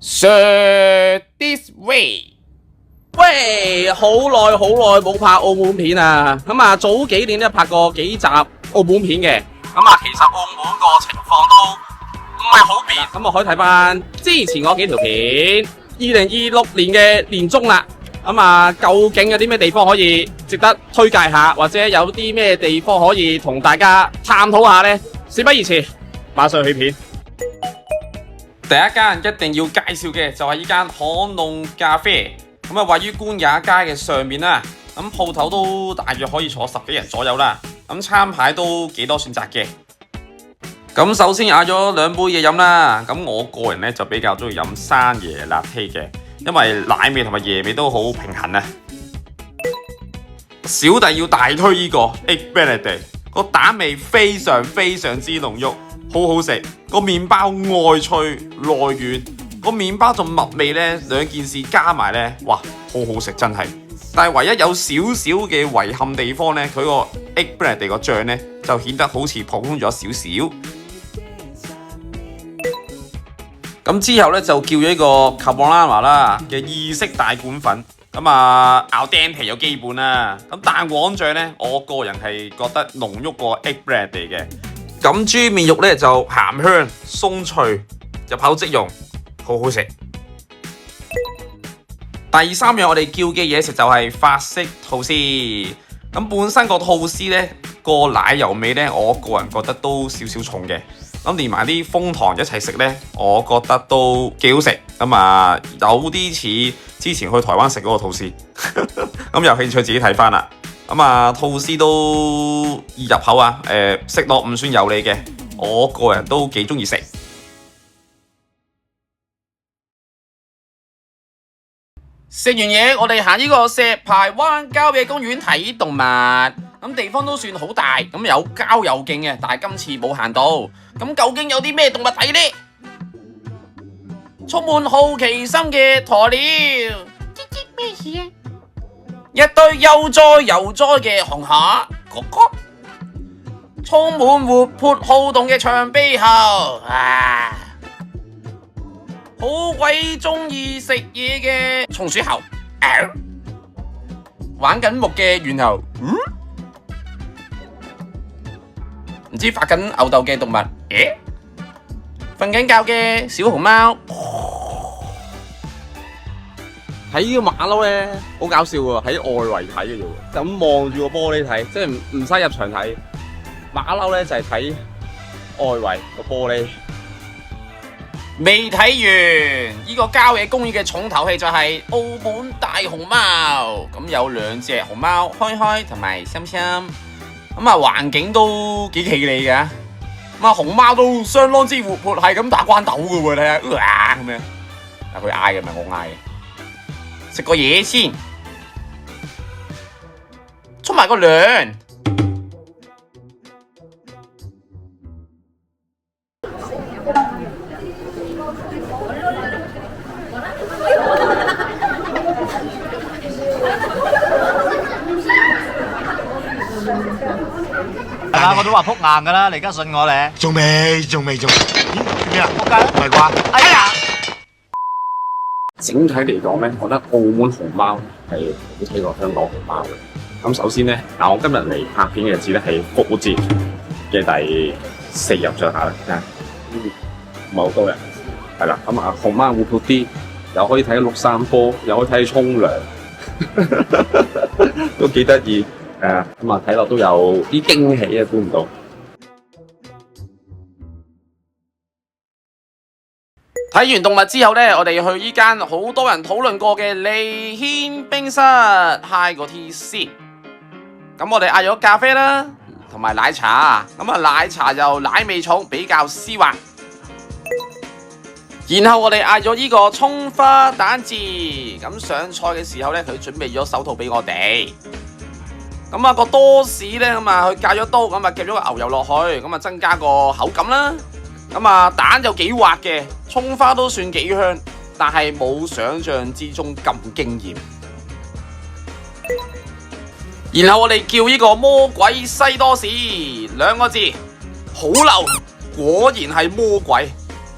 Sir this way。喂，好耐冇拍澳門片啊！早幾年咧拍過幾集澳門片嘅，其實澳門個情況都唔係好變，可以睇翻之前嗰幾條片。2026年嘅年中啦，究竟有啲咩地方可以值得推介下，或者有啲咩地方可以同大家探討下呢？事不宜遲，馬上去片。第一間一定要介紹嘅就係呢間巷弄咖啡。位於官也街嘅上面啦，鋪頭都大約可以坐10幾人左右啦，餐牌都幾多選擇嘅。首先嗌咗2杯嘢飲啦，我個人咧就比較中意飲生椰拿鐵嘅，因為奶味同埋椰味都好平衡啊。小弟要大推呢個 Egg Benedict， 個蛋味非常之濃郁，好好食，個麵包外脆內軟。個麵包同麥味呢兩件事加埋呢，哇，好好食真係。但係唯一有少少嘅遺憾地方呢，佢個 Egg Benedict 個醬呢就顯得好似普通咗少少。之後呢就叫咗一個 Carbonara 啦嘅意式大管粉，al dente有基本啦。蛋黃醬呢，我個人係覺得濃郁過 Egg Benedict 嘅。豬面肉呢就鹹香鬆脆，入口即溶。好好食。第3樣我哋叫嘅嘢食就係法式吐司。本身個吐司呢個奶油味呢，我個人覺得都少少重嘅。連埋啲楓糖一齊食呢，我覺得都幾好食。有啲似之前去台灣食嗰個吐司。有興趣自己睇翻啦。吐司都易入口啊，食落唔算油膩嘅，我個人都幾中意食。食完嘢，我哋行呢個石排灣郊野公園睇動物。地方都算好大，有郊遊徑嘅，但係今次冇行到。究竟有啲咩動物睇呢？充滿好奇心嘅鴕鳥，咩事啊？一堆悠哉嘅紅蝦，哥哥，充滿活潑好動嘅長臂猴，好鬼中意食嘢嘅松鼠猴，玩緊木嘅猿猴，唔知發緊吽哣嘅動物，瞓緊覺嘅小熊貓。喺呢個馬騮咧，好搞笑喎！喺外圍睇嘅啫喎，就咁望住個玻璃睇，即係唔使入場睇。馬騮咧就係睇外圍個玻璃。未睇完，呢個郊野公園嘅重頭戲就係澳門大熊貓。有2隻熊貓，開開同埋心心。環境都幾企理嘅。熊貓都相當之活潑，係咁打關鬥嘅喎，睇下，咁樣。佢嗌嘅唔係我嗌嘅。食個嘢先，沖埋個涼。我都話撲硬噶啦，你而家信我咧？仲未？咦？咩啊？撲街啦？唔係啩？哎呀！整體嚟講咧，我覺得澳門熊貓係好睇過香港熊貓嘅。首先咧，我今日嚟拍片嘅日子咧係復活節嘅第4日上下啦，唔係好多人。係啦，熊貓活潑啲，又可以睇六三波，又可以睇沖涼，都幾得意。睇落都有啲驚喜啊，估唔到。睇完動物之後呢，我哋去呢間好多人討論過嘅利軒冰室 High 個 Tea 先。我哋嗌咗咖啡啦，同埋奶茶。奶茶就奶味重，比較絲滑。然後我哋嗌咗呢個蔥花蛋治。上菜嘅時候呢，佢準備咗手套俾我哋。個多士呢，佢戒咗刀，夾咗個牛油落去，增加個口感啦。蛋就幾滑嘅，蔥花都算幾香，但係冇想象之中咁驚豔。然後我哋叫呢個魔鬼西多士，2個字，好流，果然係魔鬼。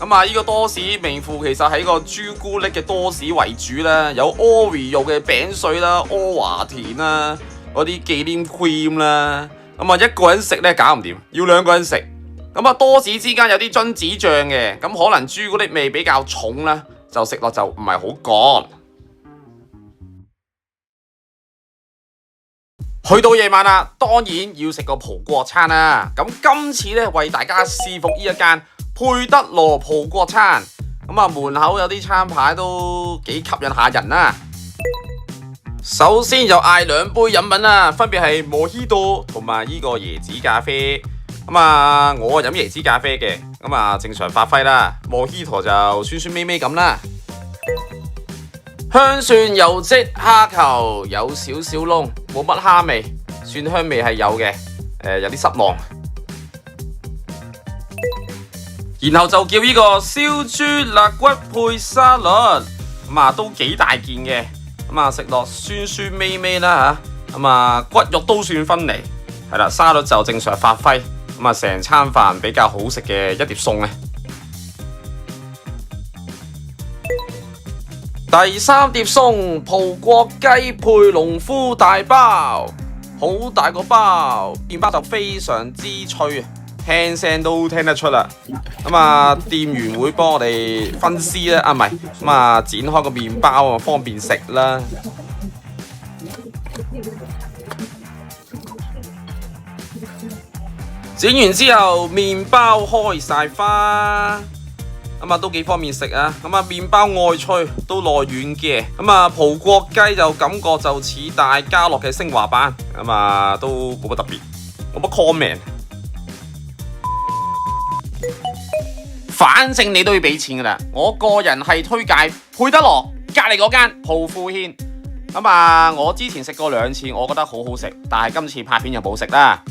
咁啊，呢個多士名副其實係個朱古力嘅多士為主啦，有 Oreo 嘅餅碎啦、阿華田啦、嗰啲忌廉 cream 啦。咁啊，一個人食咧搞唔掂，要兩個人食。咁啊，多士之間有啲榛子醬嘅，咁可能朱古力味比較重啦，就食落就唔係好乾。去到夜晚啦，當然要食個葡國餐啦。咁今次咧為大家試服呢一間佩德羅葡國餐。咁啊，門口有啲餐牌都幾吸引下人啦。首先就嗌兩杯飲品啦，分別係摩希多同埋呢個椰子咖啡。咁啊，我飲椰子咖啡嘅，咁啊正常發揮啦。摩希多就酸酸味味咁啦。香蒜油漬蝦球有少少燶，冇乜蝦味，蒜香味係有嘅，有啲失望。然後就叫呢個燒豬肋骨配沙律，咁啊都幾大件嘅，咁啊食落酸酸味味啦吓，咁啊骨肉都算分離，係啦，沙律就正常發揮，咁啊成餐飯比較好食嘅一碟餸啊。第三碟餸，葡國雞配農夫大包，好大個包，麵包就非常之脆，聽聲都聽得出啦。咁啊，店員會幫我哋分絲啦，唔係，咁啊剪開個麵包啊，方便食啦。剪完之後，麵包開晒花。咁啊，都幾方便食啊！咁啊，麵包外脆，都內軟嘅。咁啊，葡國雞就感覺就似大家樂嘅升華版。咁啊，都冇乜特別，冇乜 comment。反正你都要俾錢噶啦。我個人係推介佩德羅隔離嗰間葡富軒。咁啊，我之前食過2次，我覺得好好食，但係今次拍片就冇食啦。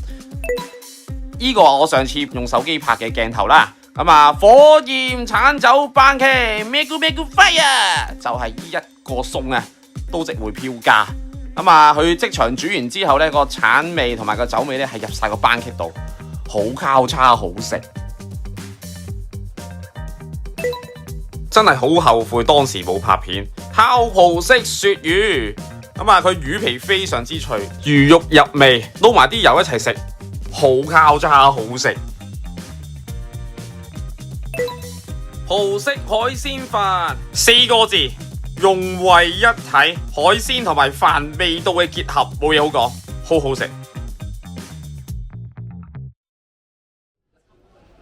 呢個我上次用手機拍嘅鏡頭啦。咁啊，火焰橙酒班戟咩咕 fire 就係呢一個餸啊，都值回票價。咁啊，佢即場煮完之後咧，個橙味同埋個酒味咧係入晒個班戟度，好交叉好食。真係好後悔當時冇拍片。烤葡式鱈魚，咁啊，佢魚皮非常之脆，魚肉入味，撈埋啲油一齊食，好交叉好食。葡式海鮮飯4個字，融為一體，海鮮同埋飯味道嘅結合，冇嘢好講，好好食。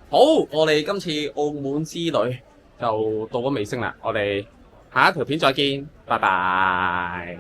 好，我哋今次澳門之旅就到咗尾聲啦，我哋下一條片再見，拜拜。